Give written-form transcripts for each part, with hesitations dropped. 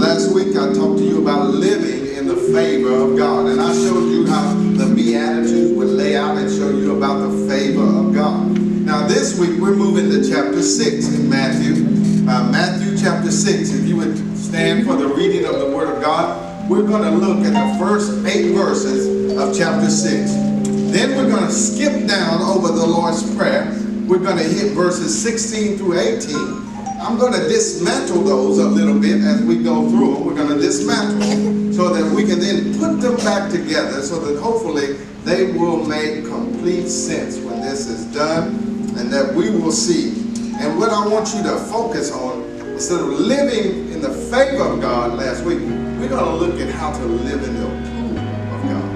Last week I talked to you about living in the favor of God, and I showed you how the Beatitudes would lay out and show you about the favor of God. Now this week we're moving to chapter 6 in Matthew. Matthew chapter 6, if you would stand for the reading of the Word of God, we're going to look at the first 8 verses of chapter 6. Then we're going to skip down over the Lord's Prayer. We're going to hit verses 16 through 18. I'm going to dismantle those a little bit as we go through them. We're going to dismantle them so that we can then put them back together so that hopefully they will make complete sense when this is done and that we will see. And what I want you to focus on, instead of living in the favor of God last week, we're going to look at how to live in the approval of God.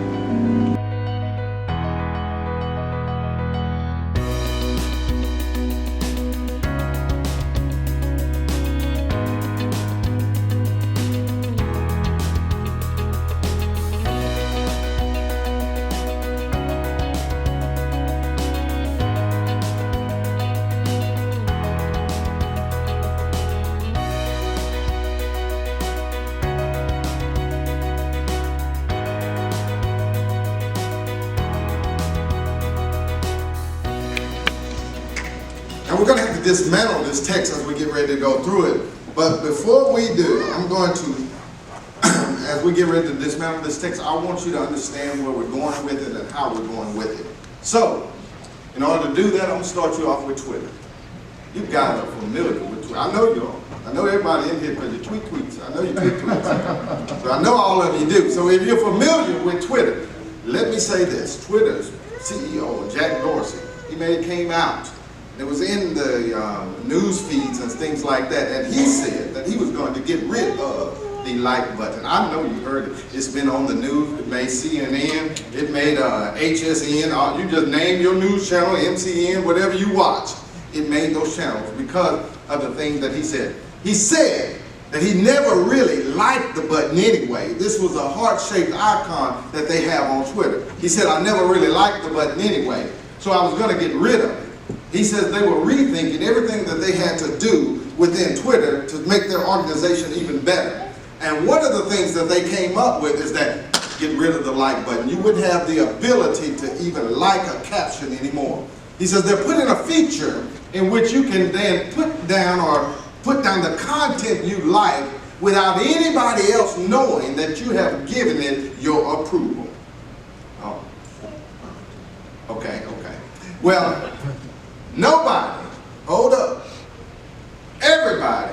And we're going to have to dismantle this text as we get ready to go through it. But before we do, I'm going to, as we get ready to dismantle this text, I want you to understand where we're going with it and how we're going with it. So, in order to do that, I'm going to start you off with Twitter. You guys are familiar with Twitter. I know you are. I know everybody in here because you tweet tweets. I know you tweet tweets. So I know all of you do. So if you're familiar with Twitter, let me say this. Twitter's CEO, Jack Dorsey, came out. It was in the news feeds and things like that, and he said that he was going to get rid of the like button. I know you heard it. It's been on the news. It made CNN. It made HSN. You just name your news channel, MCN, whatever you watch. It made those channels because of the things that he said. He said that he never really liked the button anyway. This was a heart-shaped icon that they have on Twitter. He said, I never really liked the button anyway, so I was going to get rid of it. He says they were rethinking everything that they had to do within Twitter to make their organization even better. And one of the things that they came up with is that get rid of the like button. You wouldn't have the ability to even like a caption anymore. He says they're putting a feature in which you can then put down the content you like without anybody else knowing that you have given it your approval. Oh. Okay. Well, nobody, hold up, everybody,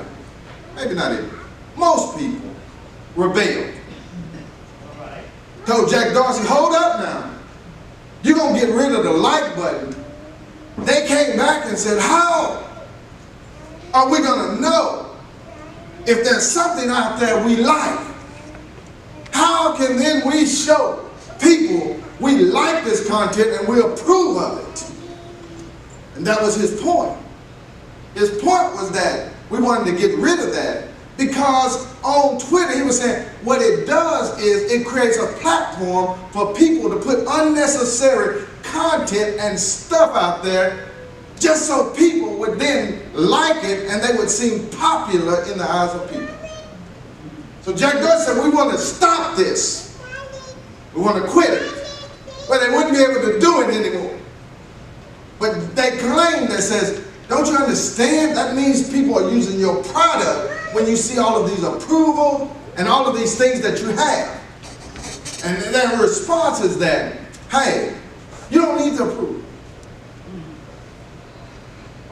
maybe not everybody, most people rebelled. Told Jack Dorsey, hold up now. You're going to get rid of the like button. They came back and said, how are we going to know if there's something out there we like? How can then we show people we like this content and we approve of it? And that was his point. His point was that we wanted to get rid of that because on Twitter, he was saying what it does is it creates a platform for people to put unnecessary content and stuff out there just so people would then like it and they would seem popular in the eyes of people. So Jack Dorsey said, we want to stop this. We want to quit it. But they wouldn't be able to do it anymore. But they claim that says, don't you understand? That means people are using your product when you see all of these approval and all of these things that you have. And their response is that, hey, you don't need to approve.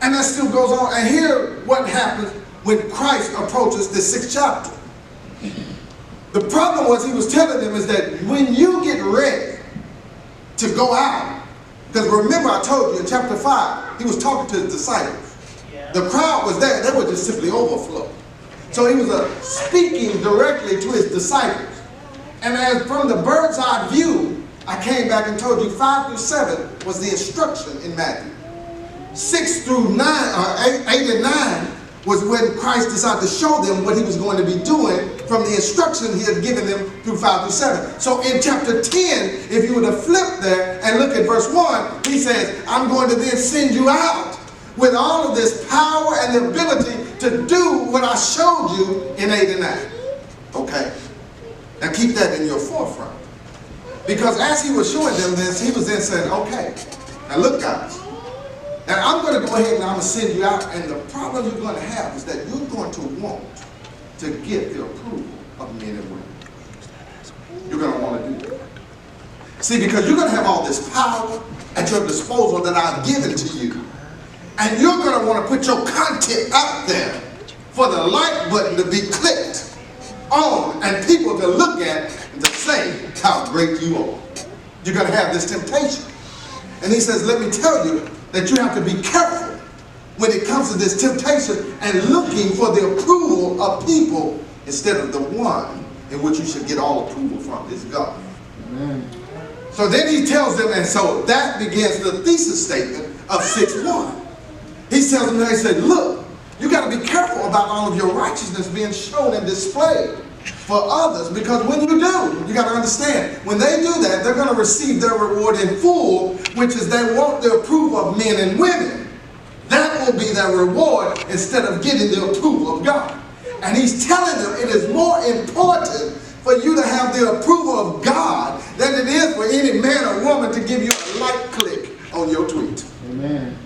And that still goes on. And here what happens when Christ approaches the 6th chapter. The problem was he was telling them is that when you get ready to go out, because remember I told you in chapter 5, he was talking to his disciples. The crowd was there. They were just simply overflow. So he was speaking directly to his disciples. And as from the bird's eye view, I came back and told you 5 through 7 was the instruction in Matthew. 6 through 9, or 8 and 9 was when Christ decided to show them what he was going to be doing from the instruction he had given them through 5 through 7. So in chapter 10, if you were to flip there and look at verse 1, he says, I'm going to then send you out with all of this power and the ability to do what I showed you in 8 and 9. Okay? Now keep that in your forefront. Because as he was showing them this, he was then saying, okay, now look guys, now I'm going to go ahead and I'm going to send you out, and the problem you're going to have is that you're going to want to get the approval of men and women. You're going to want to do that. See, because you're going to have all this power at your disposal that I've given to you. And you're going to want to put your content out there for the like button to be clicked on and people to look at and to say how great you are. You're going to have this temptation. And he says, let me tell you that you have to be careful when it comes to this temptation and looking for the approval of people instead of the one in which you should get all approval from, is God. Amen. So then he tells them, and so that begins the thesis statement of 6:1. He tells them, he said, look, you got to be careful about all of your righteousness being shown and displayed for others, because when you do, you got to understand, when they do that, they're going to receive their reward in full, which is they want the approval of men and women. That will be their reward instead of getting the approval of God. And he's telling them it is more important for you to have the approval of God than it is for any man or woman to give you a like click on your tweet. Amen.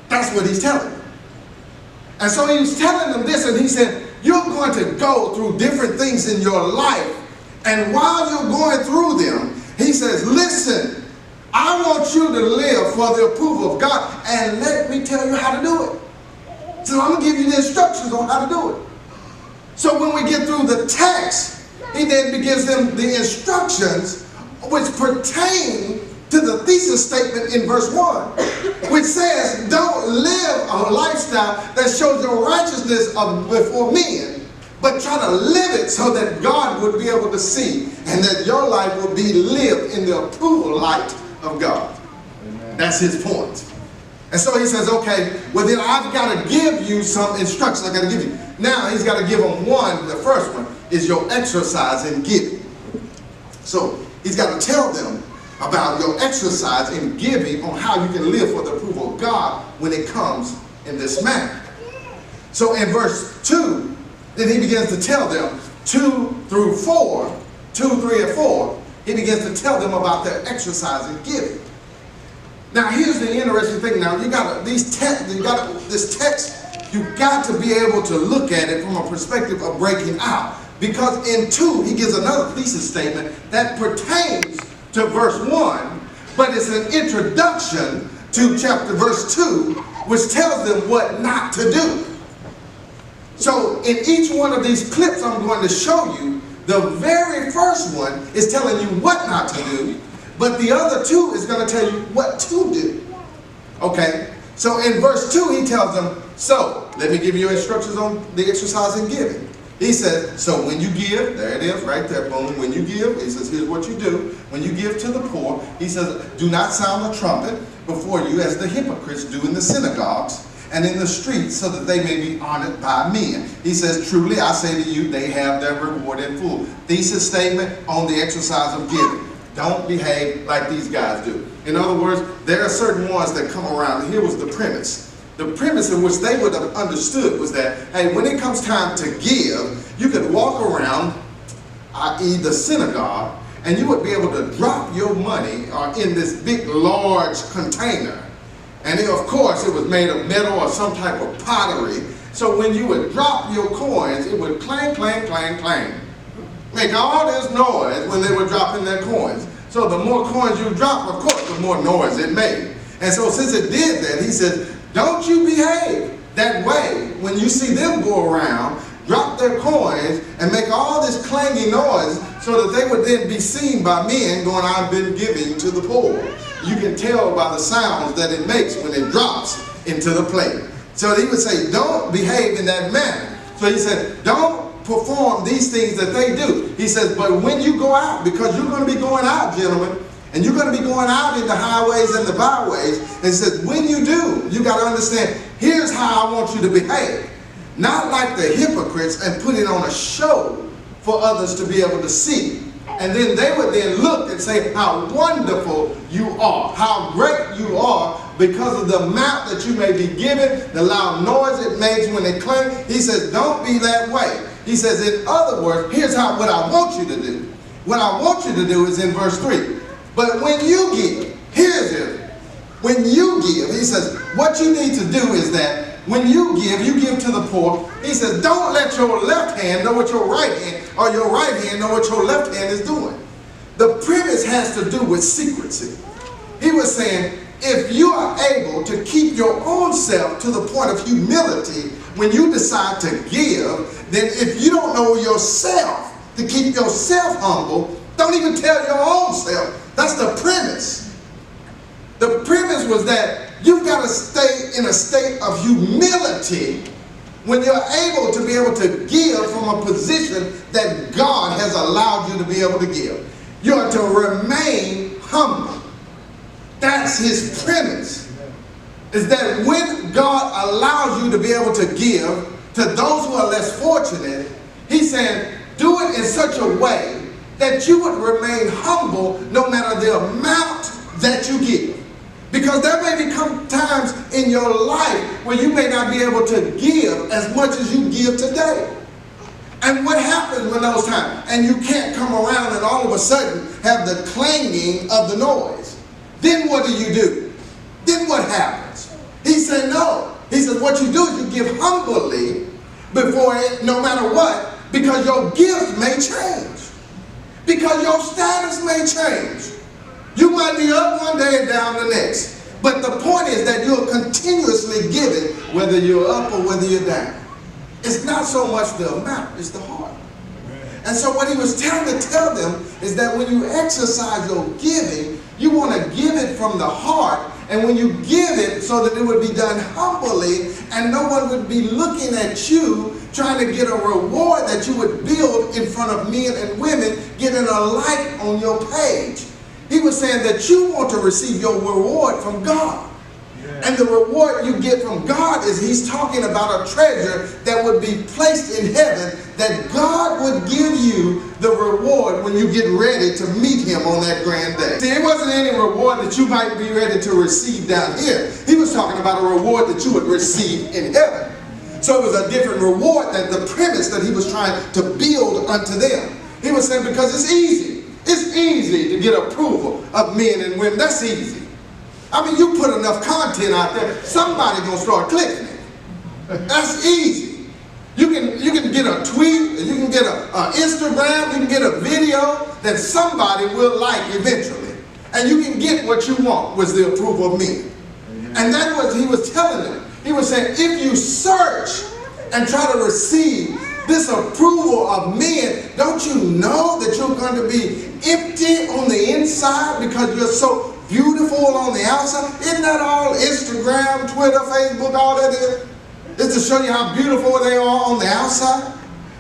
That's what he's telling them. And so he was telling them this, and he said, you're going to go through different things in your life, and while you're going through them, he says, listen, I want you to live for the approval of God, and let me tell you how to do it. So I'm going to give you the instructions on how to do it. So when we get through the text, he then begins them the instructions which pertain to the thesis statement in verse 1, which says, don't live a lifestyle that shows your righteousness before men, but try to live it so that God would be able to see, and that your life will be lived in the approval light of God. Amen. That's his point. And so he says, okay, well then I've got to give you some instructions. I've got to give you. Now he's got to give them one. The first one is your exercise in giving. So he's got to tell them about your exercise in giving on how you can live for the approval of God when it comes in this manner. So in verse 2, then he begins to tell them 2 through 4, 2, 3, and 4, he begins to tell them about their exercise in giving. Now here's the interesting thing. Now you got this text, you got to be able to look at it from a perspective of breaking out. Because in 2, he gives another thesis statement that pertains to verse 1, but it's an introduction to verse 2, which tells them what not to do. So in each one of these clips I'm going to show you, the very first one is telling you what not to do, but the other 2 is going to tell you what to do. Okay? So in verse 2 he tells them, so let me give you instructions on the exercise in giving. He says, so when you give, there it is, right there, boom, when you give, he says, here's what you do. When you give to the poor, he says, do not sound a trumpet before you as the hypocrites do in the synagogues and in the streets, so that they may be honored by men. He says, truly I say to you, they have their reward in full. Thesis statement on the exercise of giving. Don't behave like these guys do. In other words, there are certain ones that come around, and here was the premise. The premise in which they would have understood was that, hey, when it comes time to give, you could walk around, i.e. the synagogue, and you would be able to drop your money in this big, large container. And it, of course, it was made of metal or some type of pottery. So when you would drop your coins, it would clang, clang, clang, clang. Make all this noise when they were dropping their coins. So the more coins you drop, of course, the more noise it made. And so since it did that, he said, don't you behave that way when you see them go around, drop their coins, and make all this clanging noise so that they would then be seen by men going, I've been giving to the poor. You can tell by the sounds that it makes when it drops into the plate. So he would say, don't behave in that manner. So he said, don't perform these things that they do. He says, but when you go out, because you're going to be going out, gentlemen, and you're going to be going out in the highways and the byways, and he says, when you do, you got to understand, here's how I want you to behave. Not like the hypocrites and put it on a show for others to be able to see. And then they would then look and say how wonderful you are, how great you are, because of the amount that you may be given, the loud noise it makes when they clang. He says, don't be that way. He says, in other words, here's what I want you to do. What I want you to do is in verse 3. But when you give, here's it. When you give, he says, what you need to do is that when you give to the poor. He says, don't let your left hand know what your right hand, or your right hand know what your left hand is doing. The premise has to do with secrecy. He was saying, if you are able to keep your own self to the point of humility when you decide to give, then if you don't know yourself to keep yourself humble, don't even tell your own self. That's the premise. The premise was that you've got to stay in a state of humility when you're able to be able to give from a position that God has allowed you to be able to give. You are to remain humble. That's his premise. Is that when God allows you to be able to give to those who are less fortunate, he's saying, do it in such a way that you would remain humble no matter the amount that you give. Because there may become times in your life where you may not be able to give as much as you give today. And what happens when those times? And you can't come around and all of a sudden have the clanging of the noise. Then what do? Then what happens? He said no. He said what you do is you give humbly before it, no matter what, because your gift may change. Because your status may change. You might be up one day and down the next. But the point is that you're continuously giving, whether you're up or whether you're down. It's not so much the amount, it's the heart. And so what he was trying to tell them is that when you exercise your giving, you want to give it from the heart. And when you give it so that it would be done humbly and no one would be looking at you trying to get a reward that you would build in front of men and women getting a like on your page. He was saying that you want to receive your reward from God. And the reward you get from God is he's talking about a treasure that would be placed in heaven, that God would give you the reward when you get ready to meet him on that grand day. See, it wasn't any reward that you might be ready to receive down here. He was talking about a reward that you would receive in heaven. So it was a different reward than the premise that he was trying to build unto them. He was saying because it's easy. It's easy to get approval of men and women. That's easy. I mean, you put enough content out there, somebody's going to start clicking it. That's easy. You can get a tweet, you can get an Instagram, you can get a video that somebody will like eventually. And you can get what you want, was the approval of men. And that's what he was telling them. He was saying, if you search and try to receive this approval of men, don't you know that you're going to be empty on the inside because you're so beautiful on the outside? Isn't that all Instagram, Twitter, Facebook, all that is? It's to show you how beautiful they are on the outside.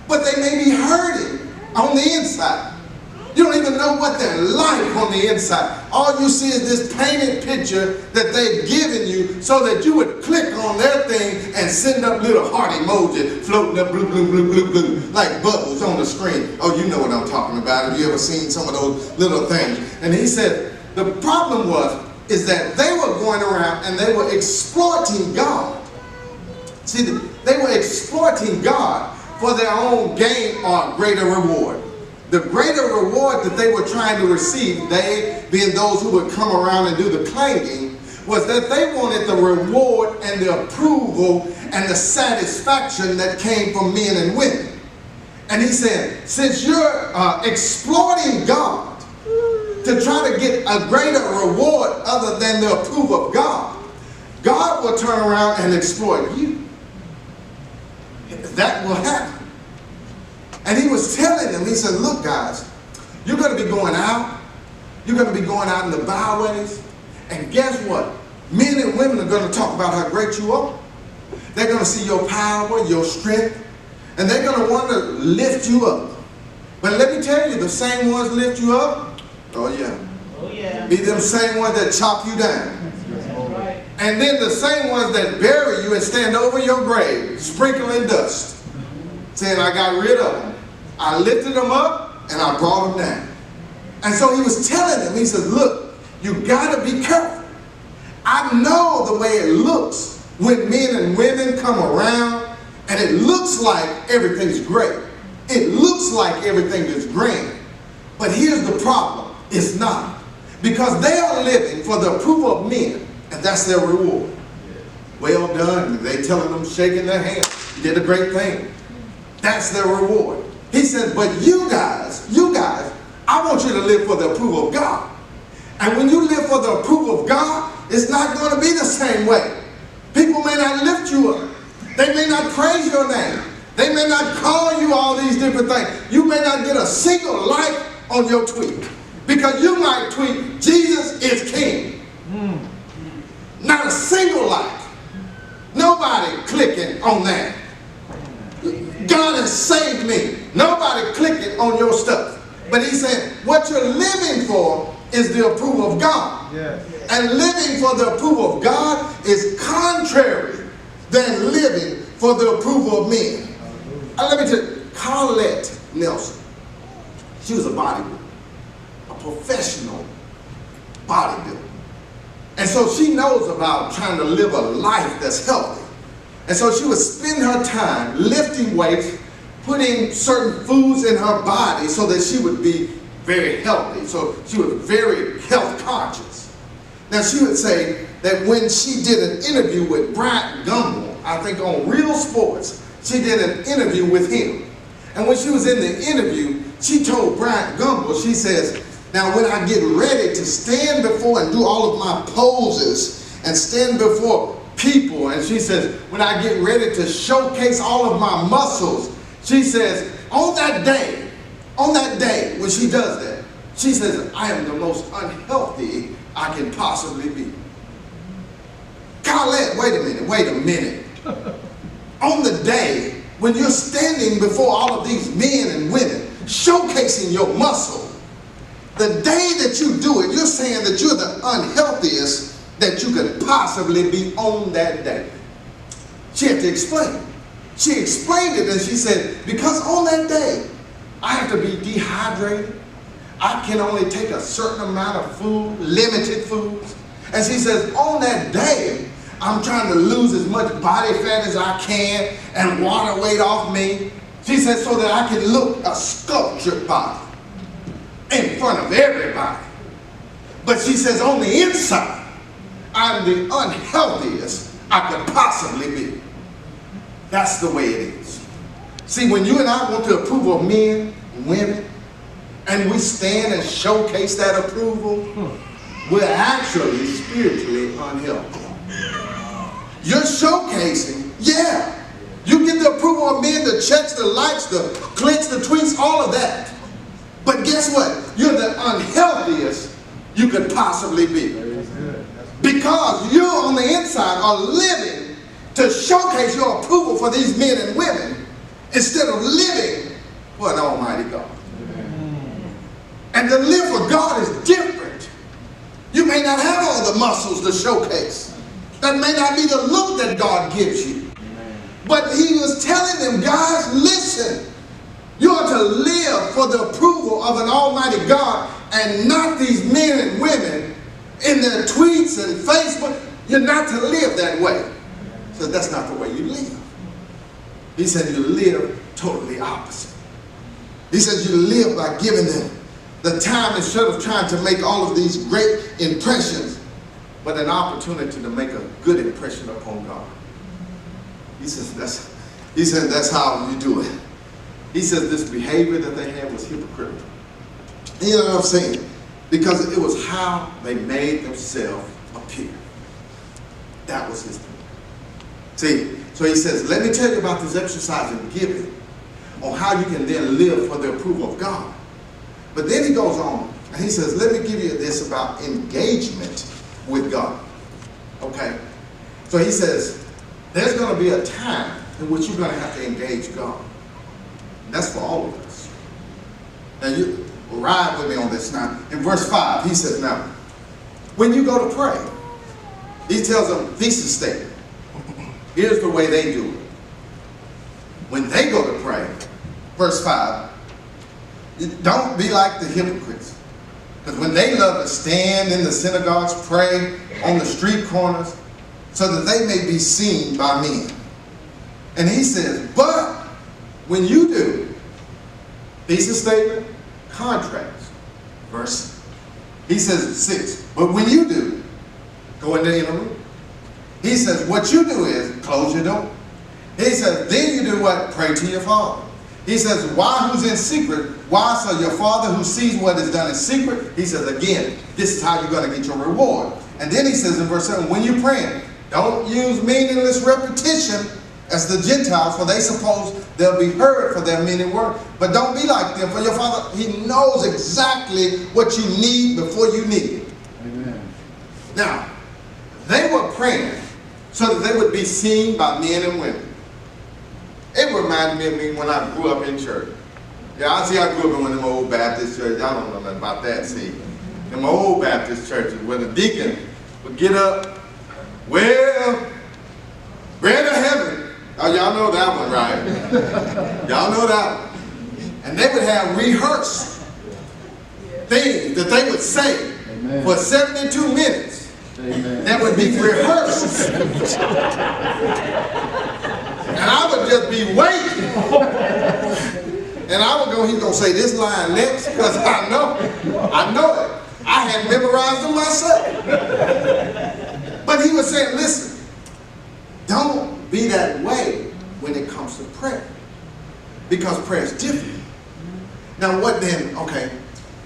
But they may be hurting on the inside. You don't even know what they're like on the inside. All you see is this painted picture that they've given you so that you would click on their thing and send up little heart emoji floating up blue, blue, blue, blue, blue, like bubbles on the screen. Oh, you know what I'm talking about. Have you ever seen some of those little things? And he said, the problem is that they were going around and they were exploiting God. See, they were exploiting God for their own gain or greater reward. The greater reward that they were trying to receive, they being those who would come around and do the clanging, was that they wanted the reward and the approval and the satisfaction that came from men and women. And he said, since you're exploiting God to try to get a greater reward other than the approval of God, God will turn around and exploit you. That will happen. And he was telling them, he said, look guys, you're going to be going out. You're going to be going out in the byways. And guess what? Men and women are going to talk about how great you are. They're going to see your power, your strength. And they're going to want to lift you up. But let me tell you, the same ones lift you up. Oh yeah. Oh yeah. Be them same ones that chop you down. That's right. And then the same ones that bury you and stand over your grave, sprinkling dust. Saying, I got rid of them. I lifted them up and I brought them down. And so he was telling them, he said, look, you got to be careful. I know the way it looks when men and women come around and it looks like everything's great. It looks like everything is grand, but here's the problem. It's not. Because they are living for the approval of men, and that's their reward. Well done. They telling them, shaking their hands, you did a great thing. That's their reward. He said, but you guys, I want you to live for the approval of God. And when you live for the approval of God, it's not going to be the same way. People may not lift you up. They may not praise your name. They may not call you all these different things. You may not get a single like on your tweet. Because you might tweet, Jesus is King. Not a single like. Nobody clicking on that. God has saved me. Nobody clicking on your stuff. But he said, what you're living for is the approval of God. Yes. And living for the approval of God is contrary than living for the approval of men. Let me tell you, Carlette Nelson, she was a bodybuilder, a professional bodybuilder. And so she knows about trying to live a life that's healthy. And so she would spend her time lifting weights, putting certain foods in her body so that she would be very healthy. So she was very health conscious. Now she would say that when she did an interview with Bryant Gumbel, I think on Real Sports, she did an interview with him. And when she was in the interview, she told Bryant Gumbel, she says, now when I get ready to stand before and do all of my poses and stand before people, and she says, when I get ready to showcase all of my muscles, she says, on that day when she does that, she says, I am the most unhealthy I can possibly be. Carlette, wait a minute. On the day when you're standing before all of these men and women, showcasing your muscle, the day that you do it, you're saying that you're the unhealthiest that you could possibly be on that day. She had to explain it. She explained it and she said, because on that day, I have to be dehydrated. I can only take a certain amount of food, limited foods. And she says, on that day, I'm trying to lose as much body fat as I can and water weight off me. She says, so that I can look a sculptured body in front of everybody. But she says, on the inside, I'm the unhealthiest I could possibly be. That's the way it is. See, when you and I want the approval of men, women, and we stand and showcase that approval, we're actually spiritually unhealthy. You're showcasing, yeah. You get the approval of men, the checks, the likes, the clicks, the tweets, all of that. But guess what? You're the unhealthiest you could possibly be. Because you on the inside are living to showcase your approval for these men and women instead of living for an almighty God. And to live for God is different. You may not have all the muscles to showcase. That may not be the look that God gives you. But he was telling them, guys, listen. You are to live for the approval of an almighty God and not these men and women in their tweets and Facebook. You're not to live that way. So that's not the way you live. He said you live totally opposite. He said you live by giving them the time instead of trying to make all of these great impressions, but an opportunity to make a good impression upon God. He says that's how you do it. He says this behavior that they had was hypocritical. You know what I'm saying? Because it was how they made themselves appear. That was his point. See, so he says, let me tell you about this exercise in giving, on how you can then live for the approval of God. But then he goes on, and he says, let me give you this about engagement with God. Okay? So he says, there's going to be a time in which you're going to have to engage God. And that's for all of us. Now, you ride with me on this now. In verse 5, he says, now, when you go to pray, he tells them, thesis statement. Here's the way they do it. When they go to pray, verse 5, don't be like the hypocrites. Because when they love to stand in the synagogues, pray on the street corners, so that they may be seen by men. And he says, but when you do, Thesis statement, contrast. Verse, he says 6. But when you do, go in the inner room. He says, what you do is close your door. He says, then you do what? Pray to your Father. He says, why who's in secret? Why? So your Father who sees what is done in secret. He says, again, this is how you're going to get your reward. And then he says in verse 7, when you're praying, don't use meaningless repetition as the Gentiles, for they suppose they'll be heard for their meaning word. But don't be like them, for your Father, he knows exactly what you need before you need it. Amen. Now, they were praying so that they would be seen by men and women. It reminded me of when I grew up in church. Yeah, I grew up in one of them old Baptist churches. Y'all don't know nothing about that, see. In my old Baptist churches, where the deacon would get up, well, bread of heaven. Oh, y'all know that one, right? Y'all know that one. And they would have rehearsed things that they would say. Amen. For 72 minutes. Amen. That would be rehearsed. And I would just be waiting. And I would go, he's going to say this line next, because I know it. I had memorized it myself. But he was saying, listen, don't be that way when it comes to prayer. Because prayer is different. Now what then, okay,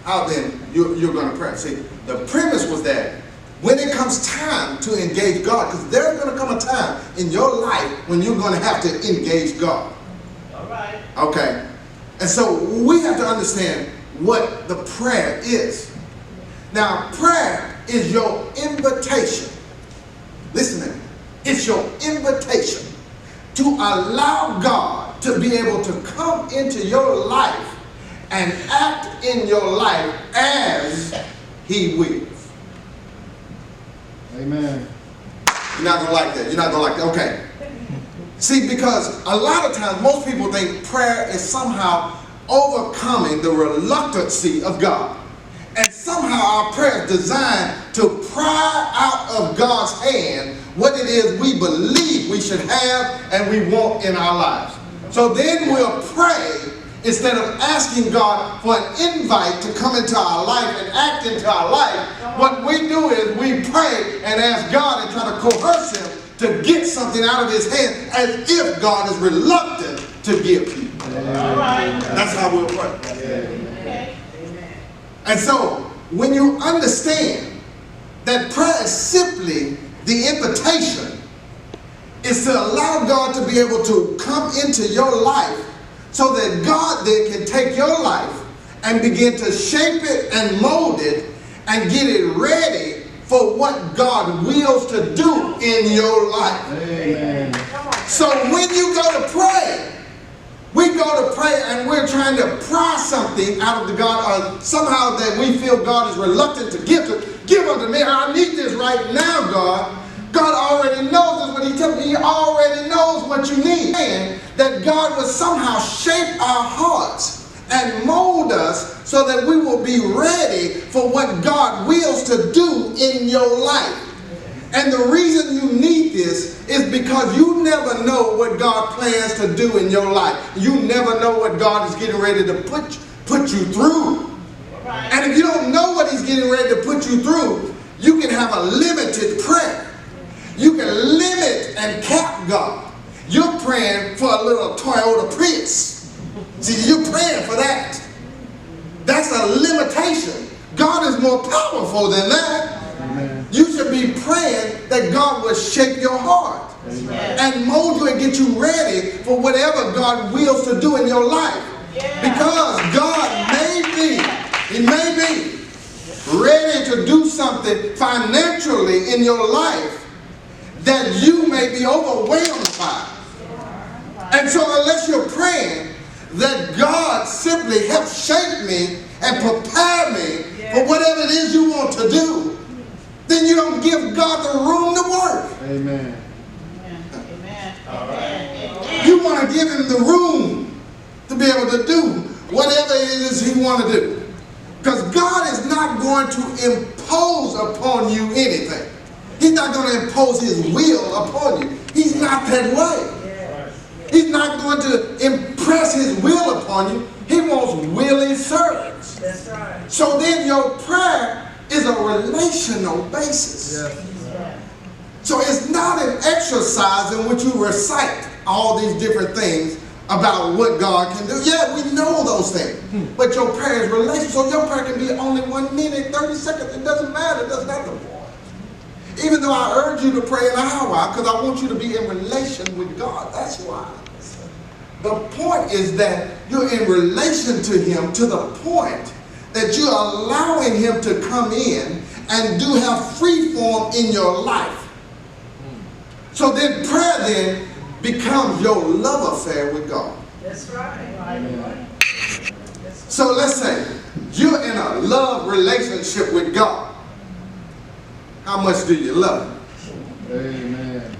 how then you're going to pray? See, the premise was that when it comes time to engage God, because there's going to come a time in your life when you're going to have to engage God. All right. Okay. And so we have to understand what the prayer is. Now, prayer is your invitation. Listen to me. It's your invitation to allow God to be able to come into your life and act in your life as He wills. Amen. You're not going to like that. You're not going to like that. Okay. See, because a lot of times most people think prayer is somehow overcoming the reluctancy of God. And somehow our prayer is designed to pry out of God's hand what it is we believe we should have and we want in our lives. So then we'll pray instead of asking God for an invite to come into our life and act into our life. What we do is we pray and ask God and try to coerce Him to get something out of His hand as if God is reluctant to give people. That's how we'll pray. And so, when you understand that prayer is simply the invitation, is to allow God to be able to come into your life so that God then can take your life and begin to shape it and mold it and get it ready for what God wills to do in your life. Amen. So when you go to pray, we go to pray and we're trying to pry something out of the God, or somehow that we feel God is reluctant to give unto me. I need this right now, God. God already knows this, but He tells me He already knows what you need. And that God will somehow shape our hearts and mold us so that we will be ready for what God wills to do in your life. And the reason you need this is because you never know what God plans to do in your life. You never know what God is getting ready to put you through. And if you don't know what He's getting ready to put you through, you can have a limited prayer. You can limit and cap God. You're praying for a little Toyota Prius. See, you're praying for that. That's a limitation. God is more powerful than that. Amen. You should be praying that God will shape your heart. Amen. And mold you and get you ready for whatever God wills to do in your life. Yeah. Because God He may be ready to do something financially in your life that you may be overwhelmed by. And so unless you're praying that God simply helps shape me and prepare me for whatever it is you want to do, then you don't give God the room to work. Amen. Amen. You want to give Him the room to be able to do whatever it is He wants to do. Because God is not going to impose upon you anything. He's not going to impose His will upon you. He's not that way. He's not going to impress His will upon you. He wants willing servants. That's right. So then your prayer is a relational basis. Yes. So it's not an exercise in which you recite all these different things about what God can do. Yeah, we know those things. But your prayer is relational. So your prayer can be only 1 minute, 30 seconds. It doesn't matter. That's not the point. Even though I urge you to pray an hour, because I want you to be in relation with God. That's why. The point is that you're in relation to Him to the point that you're allowing Him to come in and do have free form in your life. So then prayer then becomes your love affair with God. That's right. So let's say you're in a love relationship with God. How much do you love Him? Amen.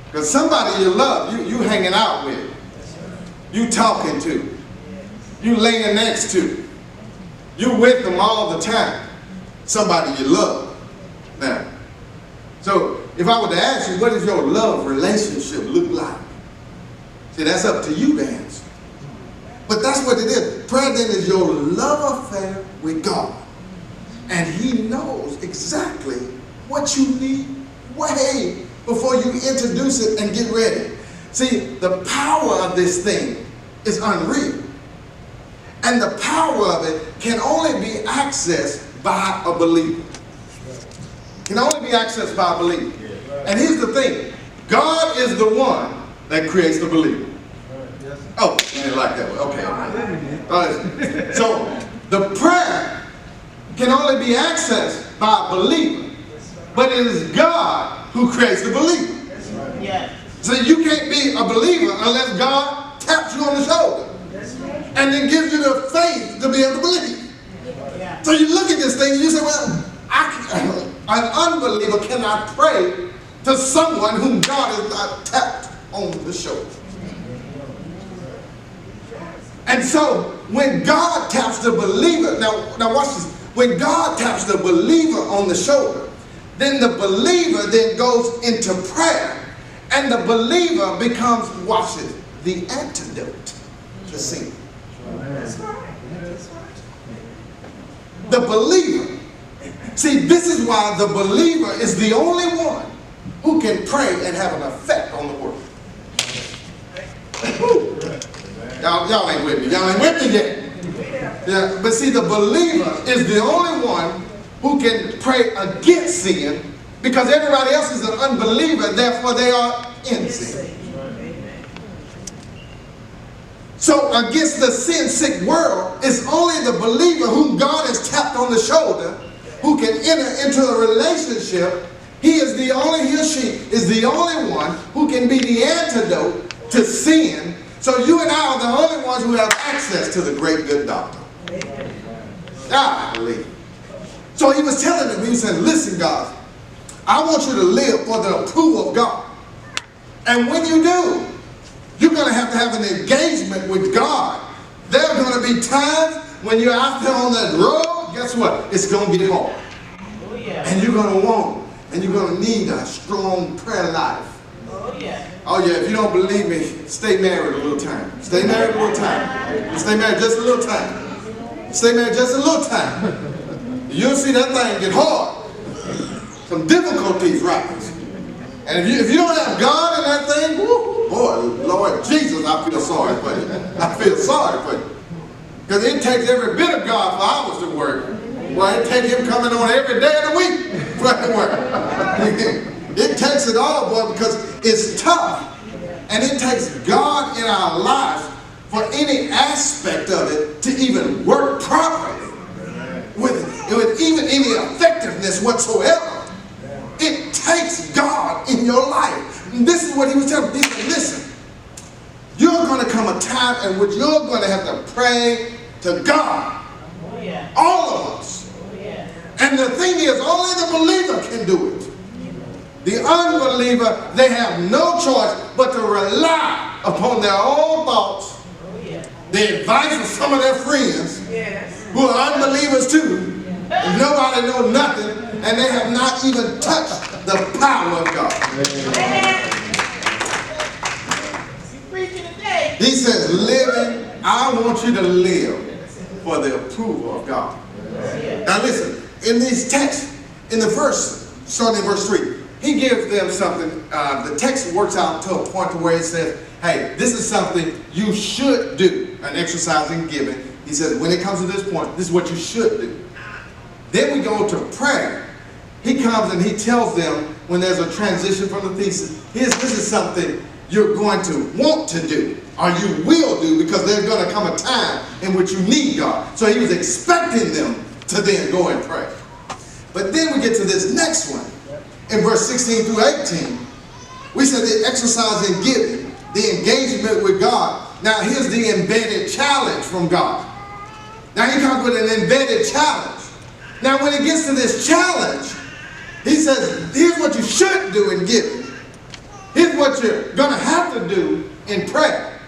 Because somebody you love, you hanging out with, you talking to, you laying next to, you with them all the time. Somebody you love. Now, so if I were to ask you, what does your love relationship look like? See, that's up to you to answer. But that's what it is. Prayer then is your love affair with God. And He knows exactly what you need way before you introduce it and get ready. See, the power of this thing is unreal. And the power of it can only be accessed by a believer. Can only be accessed by a believer. And here's the thing. God is the one that creates the believer. Oh, you didn't like that one. Okay. So the prayer can only be accessed by a believer. But it is God who creates the believer. Yes. So you can't be a believer unless God taps you on the shoulder and then gives you the faith to be able to believe. Yeah. So you look at this thing and you say, well, an unbeliever cannot pray to someone whom God has not tapped on the shoulder. And so when God taps the believer, now watch this. When God taps the believer on the shoulder, then the believer then goes into prayer, and the believer becomes, watch it, the antidote to sin. That's right. That's right. The believer. See, this is why the believer is the only one who can pray and have an effect on the world. Y'all ain't with me. Y'all ain't with me yet. Yeah, but see, the believer is the only one who can pray against sin, because everybody else is an unbeliever, therefore they are in sin. So against the sin-sick world, it's only the believer whom God has tapped on the shoulder who can enter into a relationship. He or she is the only one who can be the antidote to sin. So you and I are the only ones who have access to the great good doctor. I believe. So he was telling them, he was saying, listen, God, I want you to live for the approval of God. And when you do, you're going to have an engagement with God. There are going to be times when you're out there on that road, guess what? It's going to get hard. Oh, yeah. And you're going to want, and you're going to need a strong prayer life. Oh, yeah. Oh, yeah, if you don't believe me, stay married a little time. Stay married a little time. Stay married just a little time. Stay married just a little time. You'll see that thing get hard. Some difficulties rise. And if you don't have God in that thing, whoo, boy, Lord Jesus, I feel sorry for you. I feel sorry for you. Because it takes every bit of God for hours to work. Well, it takes Him coming on every day of the week for it to work. It takes it all, boy, because it's tough. And it takes God in our lives for any aspect of it to even work properly with even any effectiveness whatsoever. It takes God in your life. And this is what he was telling me. He said, listen, you're going to come a time in which you're going to have to pray to God. Oh, yeah. All of us. Oh, yeah. And the thing is, only the believer can do it. The unbeliever, they have no choice but to rely upon their own thoughts, the advice of some of their friends, who are unbelievers too. And nobody knows nothing, and they have not even touched the power of God. You preaching today. He says, living I want you to live for the approval of God. Now listen, in these texts, in the verse, starting in verse 3, he gives them something. The text works out to a point to where it says, hey, this is something you should do. An exercise in giving. He says, when it comes to this point, this is what you should do. Then we go to prayer. He comes and he tells them when there's a transition from the thesis, this is something you're going to want to do, or you will do, because there's going to come a time in which you need God. So he was expecting them to then go and pray. But then we get to this next one. In verse 16 through 18, we said the exercise in giving, the engagement with God. Now here's the embedded challenge from God. Now he comes with an embedded challenge. Now when it gets to this challenge, he says, here's what you should do in giving. Here's what you're going to have to do in prayer.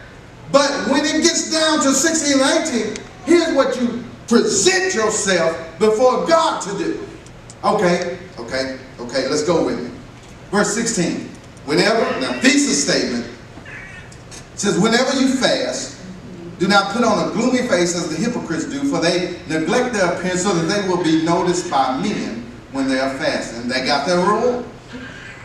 But when it gets down to 16 and 18, here's what you present yourself before God to do. Okay, let's go with me. Verse 16. Now thesis statement says, whenever you fast, do not put on a gloomy face as the hypocrites do, for they neglect their appearance so that they will be noticed by men when they are fasting. They got their rule.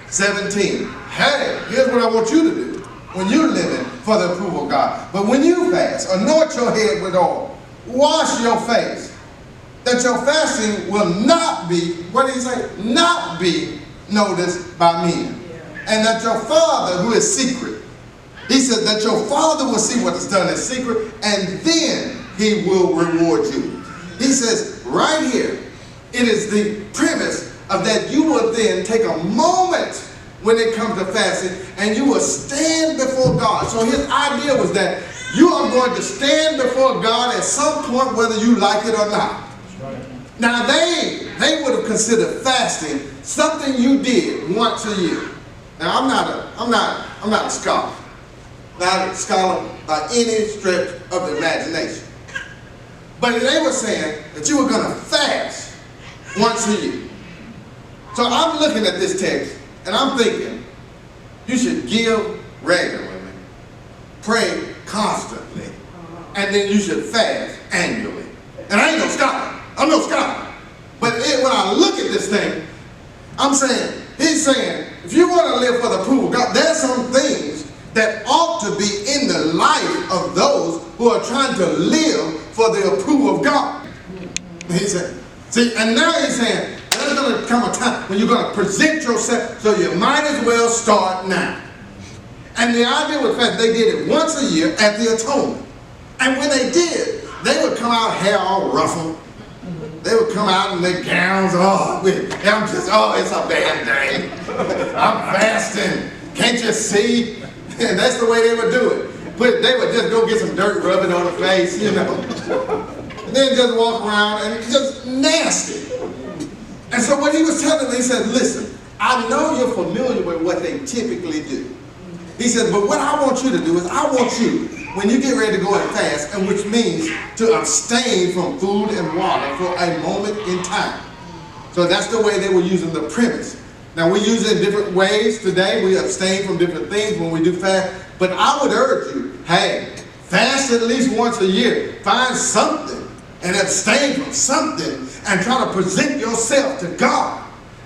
17. Hey, here's what I want you to do when you're living for the approval of God. But when you fast, anoint your head with oil. Wash your face, that your fasting will not be, what did he say? Not be noticed by men. And that your Father who is secret, he says that your Father will see what is done in secret, and then he will reward you. He says right here, it is the premise of that you will then take a moment when it comes to fasting, and you will stand before God. So his idea was that you are going to stand before God at some point, whether you like it or not. Now they would have considered fasting something you did once a year. Now I'm not a scholar. Not a scholar by any stretch of the imagination. But they were saying that you were going to fast once a year. So I'm looking at this text and I'm thinking, you should give regularly, pray constantly, and then you should fast annually. And I ain't no scholar. I'm no scholar. But when I look at this thing, I'm saying, he's saying, if you want to live for the approval of God, there's some things that ought to be in the life of those who are trying to live for the approval of God. He said, see, and now he's saying, there's going to come a time when you're going to present yourself, so you might as well start now. And the idea was that they did it once a year at the atonement. And when they did, they would come out hair all ruffled. They would come out in their gowns, it's a bad day. I'm fasting. Can't you see? And that's the way they would do it. But they would just go get some dirt, rub it on the face, and then just walk around, and it's just nasty. And so what he was telling me, he said, listen, I know you're familiar with what they typically do. He said, but what I want you to do is I want you, when you get ready to go and fast, and which means to abstain from food and water for a moment in time. So that's the way they were using the premise. Now we use it in different ways today. We abstain from different things when we do fast. But I would urge you, hey, fast at least once a year. Find something and abstain from something and try to present yourself to God.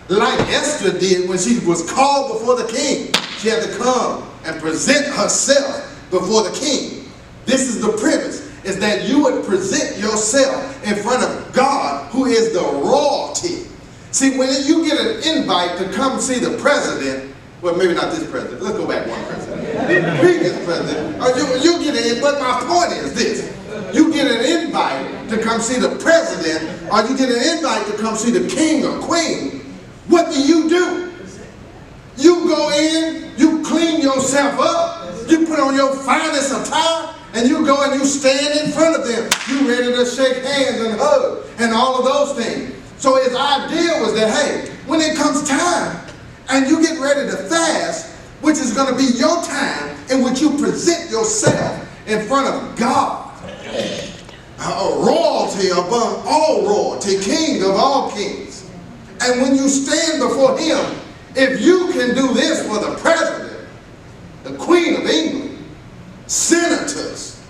Like Esther did when she was called before the king. She had to come and present herself before the king. This is the premise, is that you would present yourself in front of God, who is the royalty. See, when you get an invite to come see the president, well, maybe not this president, let's go back one president, the previous president, or you get an invite, but my point is this, you get an invite to come see the president, or you get an invite to come see the king or queen. What do? You go in, you clean yourself up, you put on your finest attire, and you go and you stand in front of them. You ready to shake hands and hug and all of those things. So his idea was that, hey, when it comes time and you get ready to fast, which is going to be your time in which you present yourself in front of God, a royalty above all royalty, king of all kings. And when you stand before him, if you can do this for the president, the Queen of England, senators,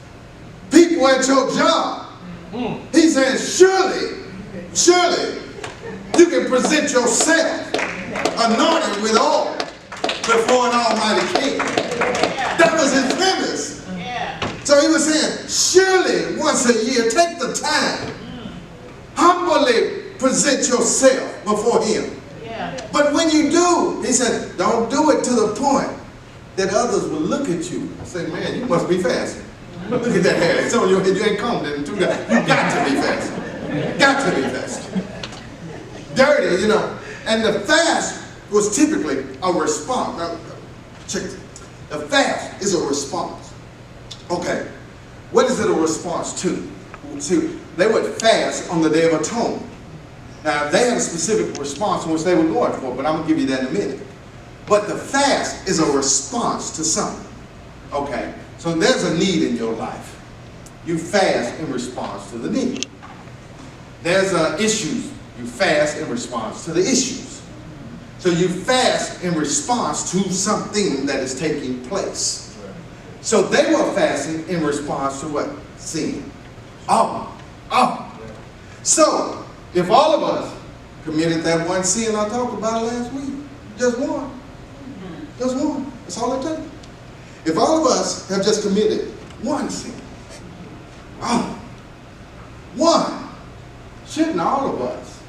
people at your job. He said, surely you can present yourself anointed with oil before an almighty king. That was his premise. So he was saying, surely once a year, take the time, humbly present yourself before him. But when you do, he said, don't do it to the point that others will look at you and say, man, you must be fasting. Look at that hair. It's on your head. You ain't combed it in 2 days. You got to be fasting. Got to be fasting. Dirty, you know. And the fast was typically a response. Now, check it. The fast is a response. Okay. What is it a response to? See, they would fast on the Day of Atonement. Now, they had a specific response in which they were going for, but I'm going to give you that in a minute. But the fast is a response to something. Okay? So there's a need in your life. You fast in response to the need. There's issues. You fast in response to the issues. So you fast in response to something that is taking place. So they were fasting in response to what? Sin. So, if all of us committed that one sin I talked about last week, just one. Just one. That's all it takes. If all of us have just committed one sin, one, shouldn't all of us,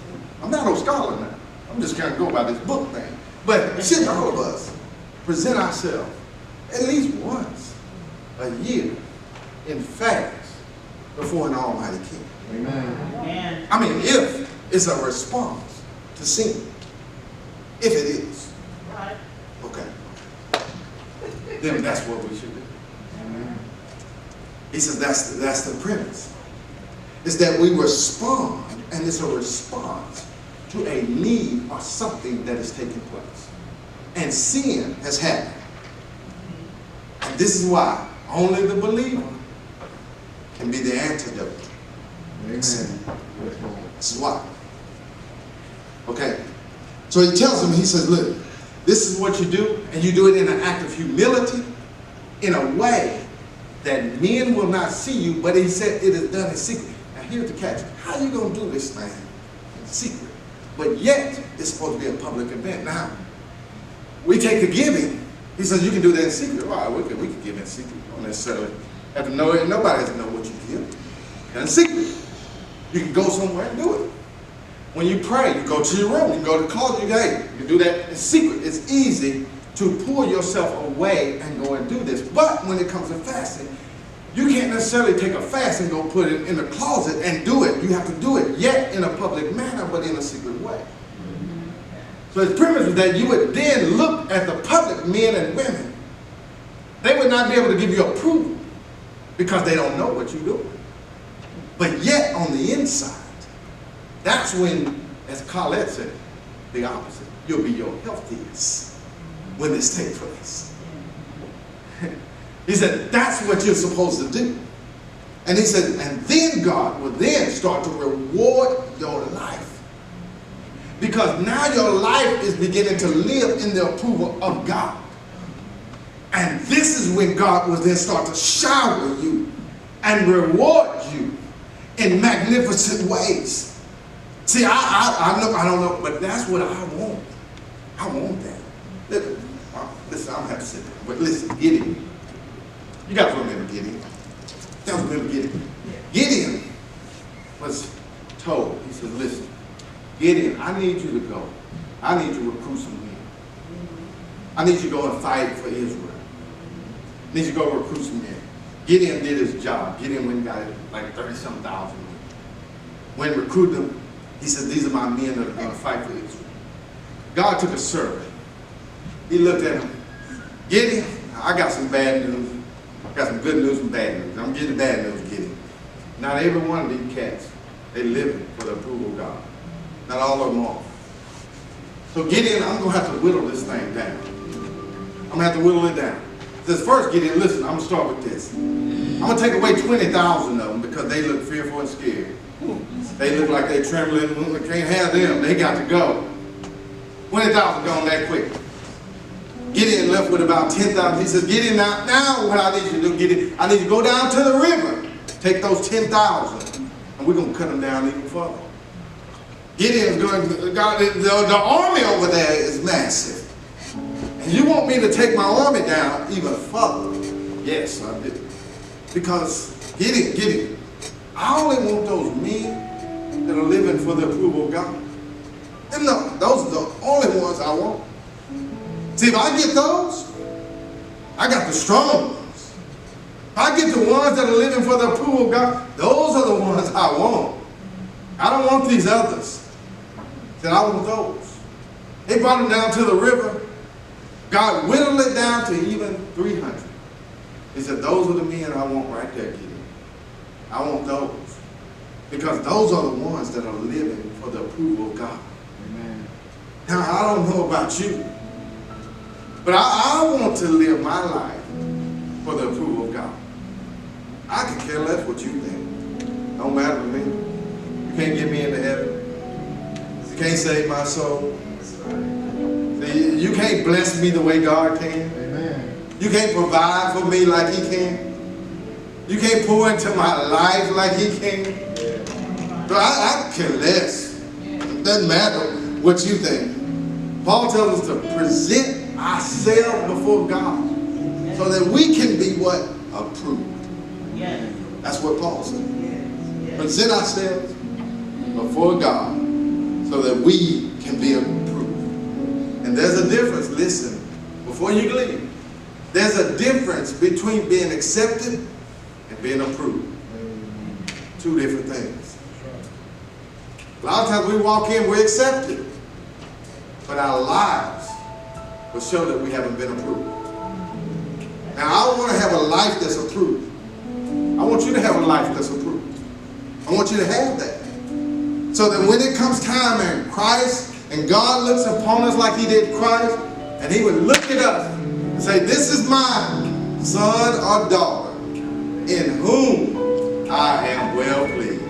I'm not no scholar now, I'm just kind of go by this book thing, but shouldn't all of us present ourselves at least once a year in fast before an almighty king? Amen. I mean, if it's a response to sin. If it is. Right. Okay. Then that's what we should do. Amen. He says that's the premise. Is that we respond, and it's a response to a need or something that is taking place. And sin has happened. And this is why only the believer can be the antidote. Amen. This is why. Okay. So he tells them, he says, look, this is what you do, and you do it in an act of humility, in a way that men will not see you, but he said it is done in secret. Now here's the catch. How are you going to do this thing in secret? But yet, it's supposed to be a public event. Now, we take the giving. He says you can do that in secret. All right, we can give in secret. You don't necessarily have to know it. Nobody has to know what you give. And in secret. You can go somewhere and do it. When you pray, you go to your room, you go to the closet, you do that in secret. It's easy to pull yourself away and go and do this. But when it comes to fasting, you can't necessarily take a fast and go put it in the closet and do it. You have to do it, yet in a public manner, but in a secret way. So his premise was that you would then look at the public men and women. They would not be able to give you approval because they don't know what you're doing. But yet on the inside, that's when, as Colette said, the opposite. You'll be your healthiest when this takes place. He said, that's what you're supposed to do. And he said, and then God will then start to reward your life. Because now your life is beginning to live in the approval of God. And this is when God will then start to shower you and reward you in magnificent ways. See, I don't know, but that's what I want. I want that. Listen, I don't have to sit there, but listen, Gideon. You got to remember Gideon. That was little Gideon. Gideon was told, he said, listen, Gideon, I need you to go. I need you to recruit some men. I need you to go and fight for Israel. I need you to go recruit some men. Gideon did his job. Gideon went and got like 30-some thousand men. When he recruited them, he said, these are my men that are going to fight for Israel. God took a survey. He looked at him. Gideon, I got some bad news. I got some good news and bad news. I'm getting the bad news, Gideon. Not every one of these cats, they live for the approval of God. Not all of them are. So Gideon, I'm going to have to whittle this thing down. I'm going to have to whittle it down. He says, first, Gideon, listen, I'm going to start with this. I'm going to take away 20,000 of them because they look fearful and scared. They look like they're trembling. We can't have them. They got to go. 20,000 gone that quick. Gideon left with about 10,000. He says, Gideon, now what I need you to do, Gideon, I need you to go down to the river take those 10,000 and we're going to cut them down even further. Gideon's going, the army over there is massive. And you want me to take my army down even further? Yes, I do. Because Gideon, I only want those men that are living for the approval of God. And no, those are the only ones I want. See, if I get those, I got the strong ones. If I get the ones that are living for the approval of God, those are the ones I want. I don't want these others. Then I want those. They brought them down to the river. God whittled it down to even 300. He said, those are the men I want right there, Gideon. I want those. Because those are the ones that are living for the approval of God. Amen. Now, I don't know about you, but I want to live my life for the approval of God. I can care less what you think. Don't matter to me. You can't get me into heaven. You can't save my soul. See, you can't bless me the way God can. Amen. You can't provide for me like He can. You can't pour into my life like He can. But I care less. It doesn't matter what you think. Paul tells us to present ourselves before God so that we can be what? Approved. Yes. That's what Paul said. Yes. Present ourselves before God so that we can be approved. And there's a difference, listen, before you leave, there's a difference between being accepted and being approved. Two different things. A lot of times we walk in, we're accepted, but our lives will show that we haven't been approved. Now, I want to have a life that's approved. I want you to have a life that's approved. I want you to have that. So that when it comes time and Christ and God looks upon us like He did Christ, and He would look at us and say, this is my son or daughter in whom I am well pleased.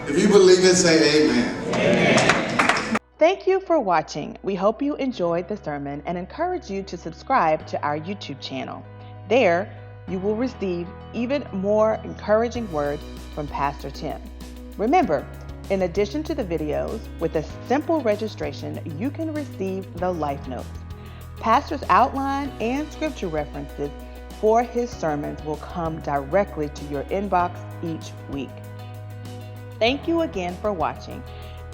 If you believe it, say amen. Amen. Thank you for watching. We hope you enjoyed the sermon and encourage you to subscribe to our YouTube channel. There, you will receive even more encouraging words from Pastor Tim. Remember, in addition to the videos, with a simple registration, you can receive the Life Notes. Pastor's outline and scripture references for his sermons will come directly to your inbox each week. Thank you again for watching.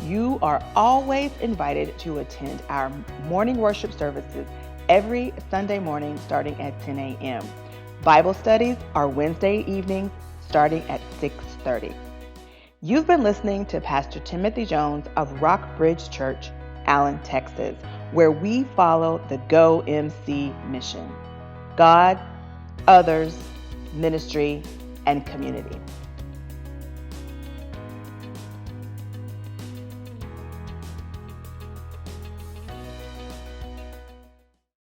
You are always invited to attend our morning worship services every Sunday morning starting at 10 a.m. Bible studies are Wednesday evenings starting at 6:30. You've been listening to Pastor Timothy Jones of Rock Bridge Church, Allen, Texas, where we follow the Go MC mission: God, others, ministry, and community.